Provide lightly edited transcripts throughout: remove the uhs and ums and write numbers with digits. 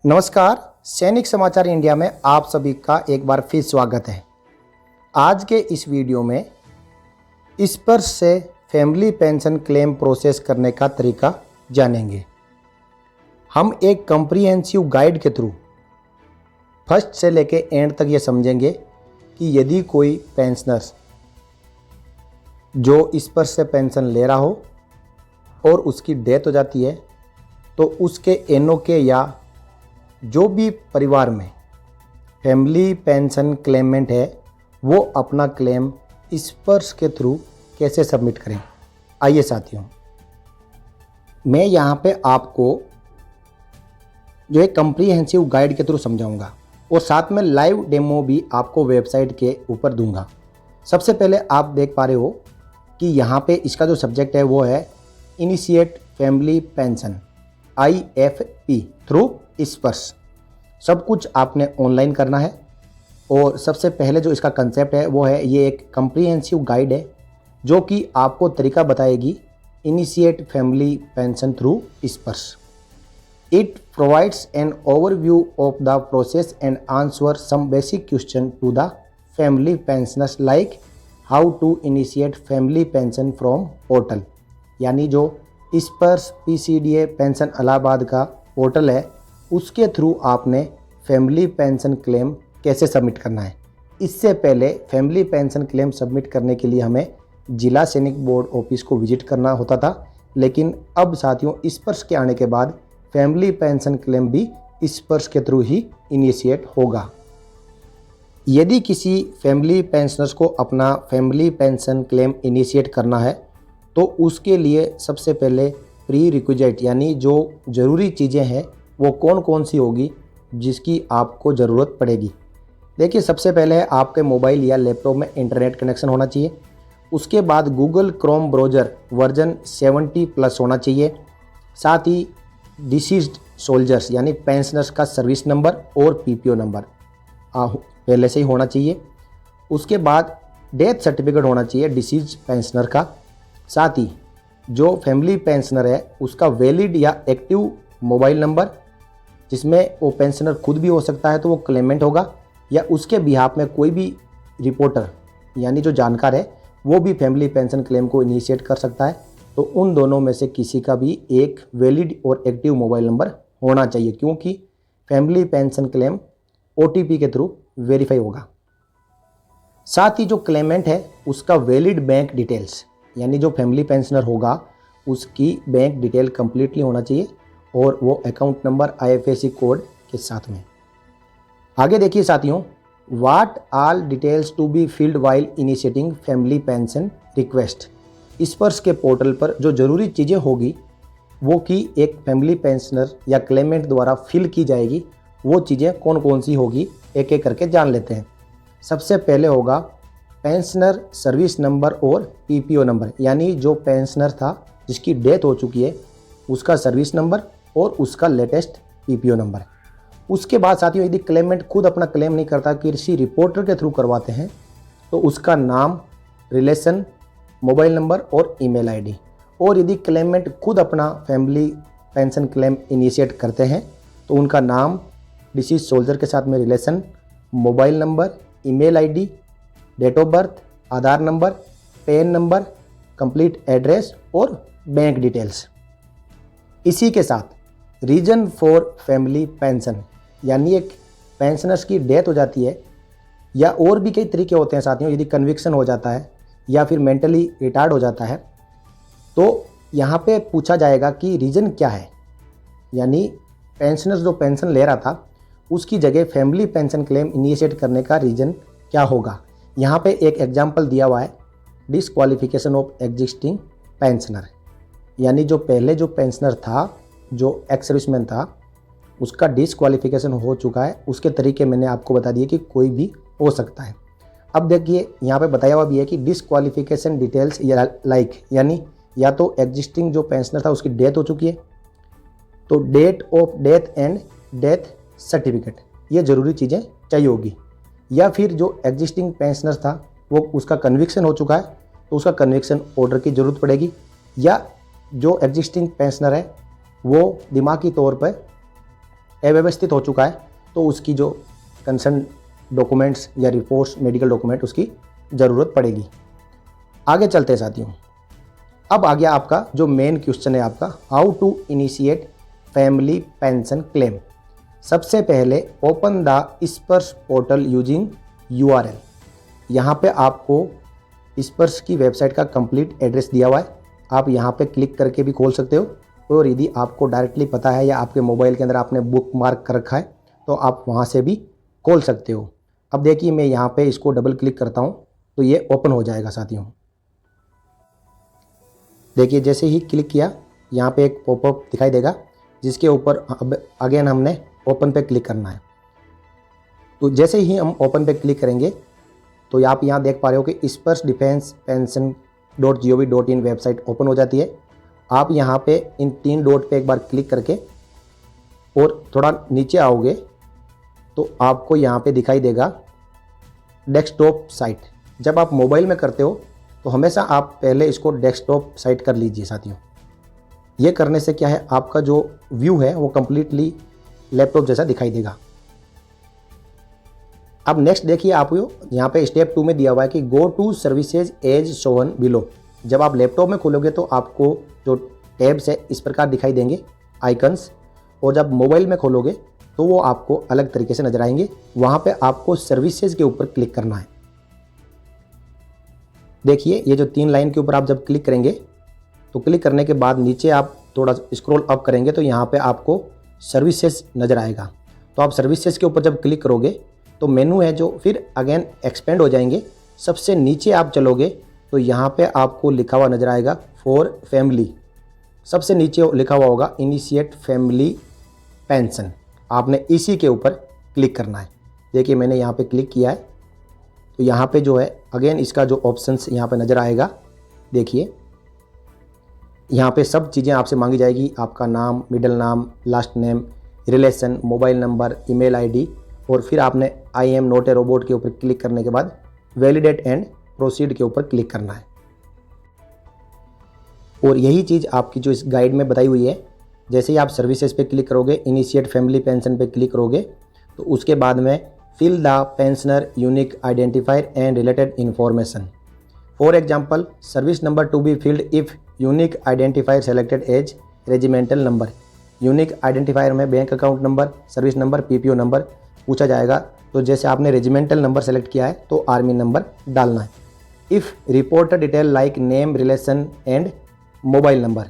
नमस्कार। सैनिक समाचार इंडिया में आप सभी का एक बार फिर स्वागत है। आज के इस वीडियो में स्पर्श से फैमिली पेंशन क्लेम प्रोसेस करने का तरीका जानेंगे। हम एक कॉम्प्रिहेंसिव गाइड के थ्रू फर्स्ट से लेके एंड तक ये समझेंगे कि यदि कोई पेंशनर जो स्पर्श से पेंशन ले रहा हो और उसकी डेथ हो जाती है तो उसके एनओके या जो भी परिवार में फैमिली पेंशन क्लेमेंट है वो अपना क्लेम स्पर्श के थ्रू कैसे सबमिट करें। आइए साथियों, मैं यहाँ पे आपको जो एक कॉम्प्रिहेंसिव गाइड के थ्रू समझाऊंगा और साथ में लाइव डेमो भी आपको वेबसाइट के ऊपर दूंगा। सबसे पहले आप देख पा रहे हो कि यहाँ पे इसका जो सब्जेक्ट है वो है initiate family pension IFP through स्पर्श। सब कुछ आपने ऑनलाइन करना है और सबसे पहले जो इसका कंसेप्ट है वो है ये एक कॉम्प्रिहेंसिव गाइड है जो कि आपको तरीका बताएगी initiate family pension through Sparsh. It provides an overview of the process and answer some basic question to the family pensioners like how to initiate family pension from portal. यानी जो स्पर्श PCDA पेंशन इलाहाबाद का पोर्टल है उसके through आपने family pension claim कैसे submit करना है। इससे पहले फैमिली पेंशन क्लेम सबमिट करने के लिए हमें जिला सैनिक बोर्ड ऑफिस को विजिट करना होता था, लेकिन अब साथियों स्पर्श के आने के बाद फैमिली पेंशन क्लेम भी स्पर्श के थ्रू ही इनिशिएट होगा। यदि किसी फैमिली पेंशनर्स को अपना फैमिली पेंशन क्लेम इनिशिएट करना है तो उसके लिए सबसे पहले प्री रिक्विजिट यानी जो ज़रूरी चीज़ें हैं वो कौन कौन सी होगी जिसकी आपको ज़रूरत पड़ेगी। देखिए, सबसे पहले आपके मोबाइल या लैपटॉप में इंटरनेट कनेक्शन होना चाहिए। उसके बाद गूगल क्रोम ब्राउज़र वर्जन 70+ होना चाहिए। साथ ही डिसीज्ड सोल्जर्स यानी पेंशनर्स का सर्विस नंबर और PPO नंबर पहले से ही होना चाहिए। उसके बाद डेथ सर्टिफिकेट होना चाहिए डिसीज पेंशनर का। साथ ही जो फैमिली पेंशनर है उसका वैलिड या एक्टिव मोबाइल नंबर, जिसमें वो पेंशनर खुद भी हो सकता है तो वो क्लेमेंट होगा, या उसके बिहाफ में कोई भी रिपोर्टर यानी जो जानकार है वो भी फैमिली पेंशन क्लेम को इनिशिएट कर सकता है। तो उन दोनों में से किसी का भी एक वैलिड और एक्टिव मोबाइल नंबर होना चाहिए, क्योंकि फैमिली पेंशन क्लेम OTP के थ्रू वेरीफाई होगा। साथ ही जो क्लेमेंट है उसका वैलिड बैंक डिटेल्स यानी जो फैमिली पेंशनर होगा उसकी बैंक डिटेल कंप्लीटली होना चाहिए और वो अकाउंट नंबर IFSC कोड के साथ में। आगे देखिए साथियों, what all details to be filled while initiating family pension request. Sparsh के पोर्टल पर जो ज़रूरी चीज़ें होगी वो कि एक फैमिली पेंशनर या क्लेमेंट द्वारा फिल की जाएगी, वो चीज़ें कौन कौन सी होगी एक एक करके जान लेते हैं। सबसे पहले होगा पेंशनर सर्विस नंबर और PPO नंबर, यानी जो पेंशनर था जिसकी डेथ हो चुकी है उसका सर्विस नंबर और उसका लेटेस्ट PPO नंबर। उसके बाद साथियों यदि क्लेमेंट खुद अपना क्लेम नहीं करता, किसी रिपोर्टर के थ्रू करवाते हैं, तो उसका नाम, रिलेशन, मोबाइल नंबर और ईमेल ID। और यदि क्लेमेंट खुद अपना फैमिली पेंशन क्लेम इनिशिएट करते हैं तो उनका नाम, डिसीज सोल्जर के साथ में relation, mobile number, email ID, date of birth, Aadhaar number, PAN number, complete address और बैंक डिटेल्स। इसी के साथ रीजन फॉर फैमिली पेंशन, यानी एक पेंशनर्स की डेथ हो जाती है या और भी कई तरीके होते हैं साथियों, यदि कन्विक्शन हो जाता है या फिर मेंटली रिटार्ड हो जाता है तो यहाँ पे पूछा जाएगा कि रीज़न क्या है। यानी पेंशनर्स जो पेंशन ले रहा था उसकी जगह फैमिली पेंशन क्लेम इनिशिएट करने का रीज़न क्या होगा। यहाँ पे एक एग्जाम्पल दिया हुआ है, डिसक्वालिफिकेशन ऑफ एग्जिस्टिंग पेंशनर, यानी जो पहले जो पेंशनर था, जो एक्स सर्विसमैन था, उसका डिसक्वालिफिकेशन हो चुका है। उसके तरीके मैंने आपको बता दिए कि कोई भी हो सकता है। अब देखिए यहाँ पे बताया हुआ भी है कि डिसक्वालिफिकेशन डिटेल्स लाइक, यानी या तो एग्जिस्टिंग जो पेंशनर था उसकी डेथ हो चुकी है तो date of death and death certificate, ये ज़रूरी चीज़ें चाहिए होगी, या फिर जो एग्जिस्टिंग पेंशनर था वो उसका कन्विक्शन हो चुका है तो उसका कन्विक्शन ऑर्डर की ज़रूरत पड़ेगी, या जो एग्जिस्टिंग पेंशनर है वो दिमागी तौर पर अव्यवस्थित हो चुका है तो उसकी जो कंसर्न डॉक्यूमेंट्स या रिपोर्ट्स, मेडिकल डॉक्यूमेंट, उसकी ज़रूरत पड़ेगी। आगे चलते हैं साथियों। अब आ गया आपका जो मेन क्वेश्चन है आपका, how to initiate family pension claim. सबसे पहले open the Sparsh portal using URL। यहाँ पे आपको स्पर्श की वेबसाइट का कंप्लीट एड्रेस दिया हुआ है, आप यहाँ पे क्लिक करके भी खोल सकते हो, और यदि आपको डायरेक्टली पता है या आपके मोबाइल के अंदर आपने बुक मार्क कर रखा है तो आप वहाँ से भी खोल सकते हो। अब देखिए मैं यहाँ पे इसको डबल क्लिक करता हूँ तो ये ओपन हो जाएगा साथियों। देखिए जैसे ही क्लिक किया यहाँ पे एक पॉपअप दिखाई देगा जिसके ऊपर अब अगेन हमने ओपन पे क्लिक करना है। तो जैसे ही हम ओपन पे क्लिक करेंगे तो आप यहाँ देख पा रहे हो कि स्पर्श defence pension .gov.in website open हो जाती है। आप यहाँ पे इन 3 डॉट पे एक बार क्लिक करके और थोड़ा नीचे आओगे तो आपको यहाँ पे दिखाई देगा डेस्कटॉप साइट। जब आप मोबाइल में करते हो तो हमेशा आप पहले इसको डेस्कटॉप साइट कर लीजिए साथियों। ये करने से क्या है, आपका जो व्यू है वो कम्प्लीटली लैपटॉप जैसा दिखाई देगा। अब नेक्स्ट देखिए आप यहाँ पे स्टेप 2 में दिया हुआ है कि go to services as shown below. जब आप लैपटॉप में खोलोगे तो आपको जो टैब्स है इस प्रकार दिखाई देंगे आइकन्स, और जब मोबाइल में खोलोगे तो वो आपको अलग तरीके से नजर आएंगे। वहाँ पे आपको सर्विसेज के ऊपर क्लिक करना है। देखिए ये जो 3 लाइन के ऊपर आप जब क्लिक करेंगे तो क्लिक करने के बाद नीचे आप थोड़ा स्क्रॉल अप करेंगे तो यहाँ पे आपको सर्विसेज नज़र आएगा। तो आप सर्विसेज के ऊपर जब क्लिक करोगे तो मेनू है जो फिर अगेन एक्सपेंड हो जाएंगे। सबसे नीचे आप चलोगे तो यहाँ पे आपको लिखा हुआ नज़र आएगा फॉर फैमिली। सबसे नीचे लिखा हुआ होगा इनिशिएट फैमिली पेंशन, आपने इसी के ऊपर क्लिक करना है। देखिए मैंने यहाँ पे क्लिक किया है तो यहाँ पे जो है अगेन इसका जो ऑप्शंस यहाँ पे नज़र आएगा। देखिए यहाँ पे सब चीज़ें आपसे मांगी जाएगी, आपका नाम, मिडिल नाम, last name, relation, mobile number, email ID, और फिर आपने I am not a robot के ऊपर क्लिक करने के बाद वैलिडेट एंड प्रोसीड के ऊपर क्लिक करना है। और यही चीज़ आपकी जो इस गाइड में बताई हुई है, जैसे ही आप सर्विसेज पे क्लिक करोगे, इनिशिएट फैमिली पेंशन पे क्लिक करोगे तो उसके बाद में fill the pensioner unique identifier and related information. For example service number to be filled if unique identifier selected as regimental number. Unique identifier में bank account number, service number, PPO number पूछा जाएगा। तो जैसे आपने regimental number select किया है तो army number डालना है। If reporter detail like name, relation and mobile number,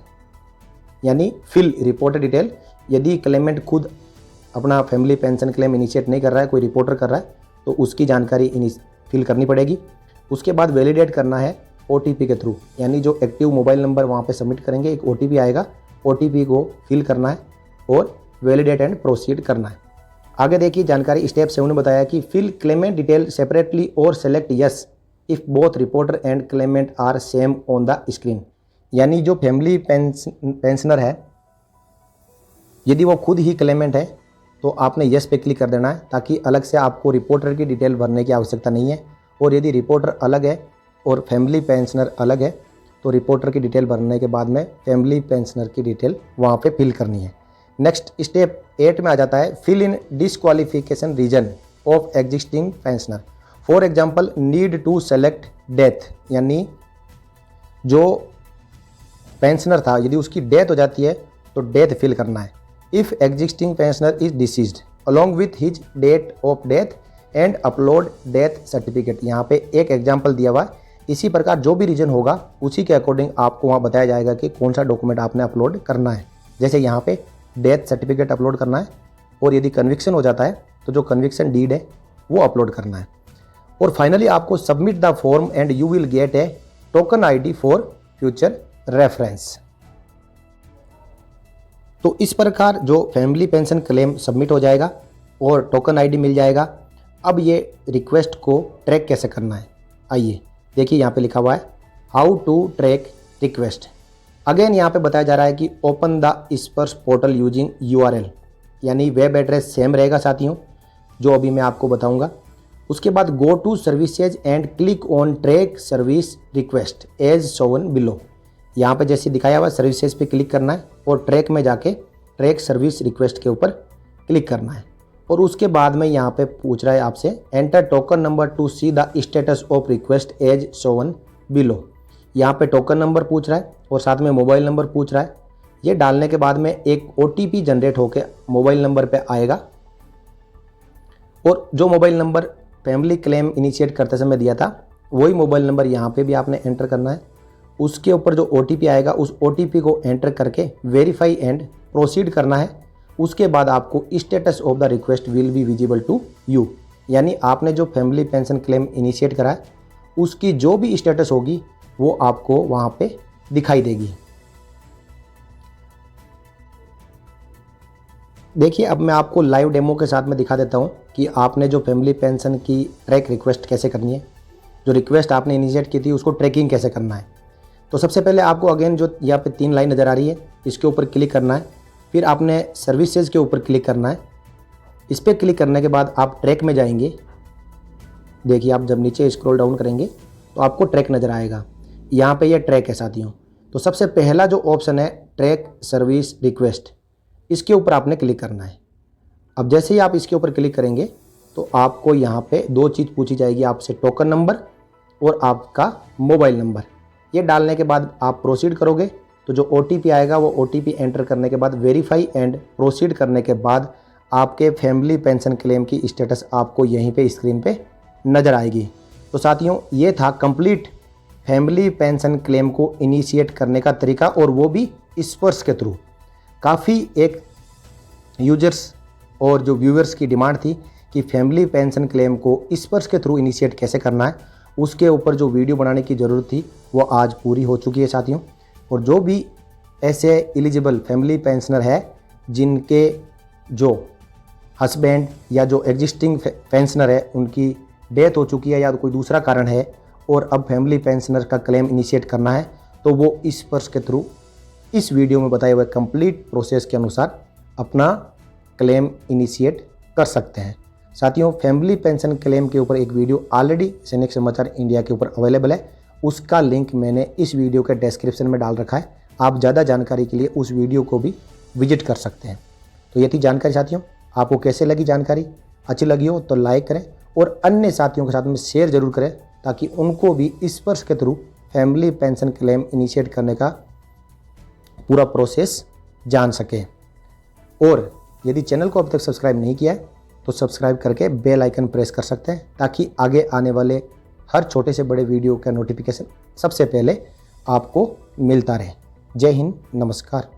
यानी फिल रिपोर्टर डिटेल। यदि क्लेमेंट खुद अपना फैमिली पेंशन क्लेम इनिशिएट नहीं कर रहा है, कोई रिपोर्टर कर रहा है, तो उसकी जानकारी फिल करनी पड़ेगी। उसके बाद वैलिडेट करना है OTP के थ्रू, यानी जो एक्टिव मोबाइल नंबर वहाँ पे सबमिट करेंगे, एक OTP आएगा, OTP को फिल करना है और वैलिडेट एंड प्रोसीड करना है। आगे देखिए जानकारी स्टेप 7 में बताया कि फिल क्लेमेंट डिटेल सेपरेटली और select yes if both reporter and claimant are same on the screen. यानी जो फैमिली पेंशनर है यदि वो खुद ही क्लेमेंट है तो आपने यस पे क्लिक कर देना है, ताकि अलग से आपको रिपोर्टर की डिटेल भरने की आवश्यकता नहीं है। और यदि रिपोर्टर अलग है और फैमिली पेंशनर अलग है तो रिपोर्टर की डिटेल भरने के बाद में फैमिली पेंशनर की डिटेल वहाँ पे फिल करनी है। नेक्स्ट स्टेप 8 में आ जाता है fill in disqualification reason of existing pensioner. For example need to select death, यानी जो पेंशनर था यदि उसकी डेथ हो जाती है तो डेथ फिल करना है। If existing pensioner is deceased along with his date of death and upload death certificate. यहाँ पे एक एग्जाम्पल दिया हुआ है। इसी प्रकार जो भी रीजन होगा उसी के अकॉर्डिंग आपको वहाँ बताया जाएगा कि कौन सा डॉक्यूमेंट आपने अपलोड करना है। जैसे यहाँ पे डेथ सर्टिफिकेट अपलोड करना है, और यदि कन्विक्शन हो जाता है तो जो कन्विक्शन डीड है वो अपलोड करना है। और फाइनली आपको submit the form and you will get A token ID for future reference. तो इस प्रकार जो फैमिली पेंशन क्लेम सबमिट हो जाएगा और टोकन ID मिल जाएगा। अब ये रिक्वेस्ट को ट्रैक कैसे करना है, आइए देखिए यहाँ पे लिखा हुआ है how to track request. Again यहाँ पे बताया जा रहा है कि open the Sparsh portal using URL, यानी वेब एड्रेस सेम रहेगा साथियों जो अभी मैं आपको बताऊंगा। उसके बाद go to services and click on track service request as shown below. यहाँ पे जैसे दिखाया हुआ सर्विसेज पे क्लिक करना है और ट्रैक में जाके ट्रैक सर्विस रिक्वेस्ट के ऊपर क्लिक करना है। और उसके बाद में यहाँ पे पूछ रहा है आपसे enter token number to see the status of request as shown below. यहाँ पे टोकन नंबर पूछ रहा है और साथ में मोबाइल नंबर पूछ रहा है। ये डालने के बाद में एक OTP जनरेट होकर मोबाइल नंबर पे आएगा और जो mobile number family claim initiate करते समय दिया था वही मोबाइल नंबर यहाँ पे भी आपने एंटर करना है। उसके ऊपर जो OTP आएगा उस OTP को एंटर करके वेरीफाई एंड प्रोसीड करना है। उसके बाद आपको status of the request will be visible to you, यानी आपने जो फैमिली पेंशन क्लेम इनिशिएट करा है उसकी जो भी स्टेटस होगी वो आपको वहाँ पे दिखाई देगी। देखिए अब मैं आपको लाइव डेमो के साथ में दिखा देता हूँ कि आपने जो फैमिली पेंशन की ट्रैक रिक्वेस्ट कैसे करनी है, जो रिक्वेस्ट आपने इनिशिएट की थी उसको ट्रैकिंग कैसे करना है। तो सबसे पहले आपको अगेन जो यहाँ पे 3 लाइन नज़र आ रही है इसके ऊपर क्लिक करना है। फिर आपने सर्विसेज के ऊपर क्लिक करना है। इस पर क्लिक करने के बाद आप ट्रैक में जाएंगे। देखिए आप जब नीचे स्क्रॉल डाउन करेंगे तो आपको ट्रैक नज़र आएगा। यहाँ पे ये ट्रैक है साथियों। तो सबसे पहला जो ऑप्शन है ट्रैक सर्विस रिक्वेस्ट, इसके ऊपर आपने क्लिक करना है। अब जैसे ही आप इसके ऊपर क्लिक करेंगे तो आपको यहाँ पे 2 चीज़ पूछी जाएगी आपसे, टोकन नंबर और आपका मोबाइल नंबर। ये डालने के बाद आप प्रोसीड करोगे तो जो OTP आएगा वो OTP एंटर करने के बाद वेरीफाई एंड प्रोसीड करने के बाद आपके फैमिली पेंशन क्लेम की स्टेटस आपको यहीं पे स्क्रीन पे नज़र आएगी। तो साथियों ये था कंप्लीट फैमिली पेंशन क्लेम को इनिशिएट करने का तरीका, और वो भी स्पर्श के थ्रू। काफ़ी एक यूजर्स और जो व्यूअर्स की डिमांड थी कि फैमिली पेंशन क्लेम को स्पर्श के थ्रू इनिशिएट कैसे करना है, उसके ऊपर जो वीडियो बनाने की ज़रूरत थी वो आज पूरी हो चुकी है साथियों। और जो भी ऐसे एलिजिबल फैमिली पेंशनर है जिनके जो हस्बैंड या जो एग्जिस्टिंग पेंशनर है उनकी डेथ हो चुकी है या कोई दूसरा कारण है और अब फैमिली पेंशनर का क्लेम इनिशिएट करना है, तो वो स्पर्श के थ्रू इस वीडियो में बताए हुए कंप्लीट प्रोसेस के अनुसार अपना क्लेम इनिशिएट कर सकते हैं। साथियों फैमिली पेंशन क्लेम के ऊपर एक वीडियो ऑलरेडी सैनिक समाचार इंडिया के ऊपर अवेलेबल है, उसका लिंक मैंने इस वीडियो के डिस्क्रिप्शन में डाल रखा है। आप ज़्यादा जानकारी के लिए उस वीडियो को भी विजिट कर सकते हैं। तो ये थी जानकारी साथियों। आपको कैसे लगी जानकारी? अच्छी लगी हो तो लाइक करें और अन्य साथियों के साथ में शेयर जरूर करें ताकि उनको भी स्पर्श के through family pension claim initiate करने का पूरा प्रोसेस जान सके। और यदि चैनल को अब तक सब्सक्राइब नहीं किया है तो सब्सक्राइब करके बेल आइकन प्रेस कर सकते हैं ताकि आगे आने वाले हर छोटे से बड़े वीडियो का नोटिफिकेशन सबसे पहले आपको मिलता रहे। जय हिंद, नमस्कार।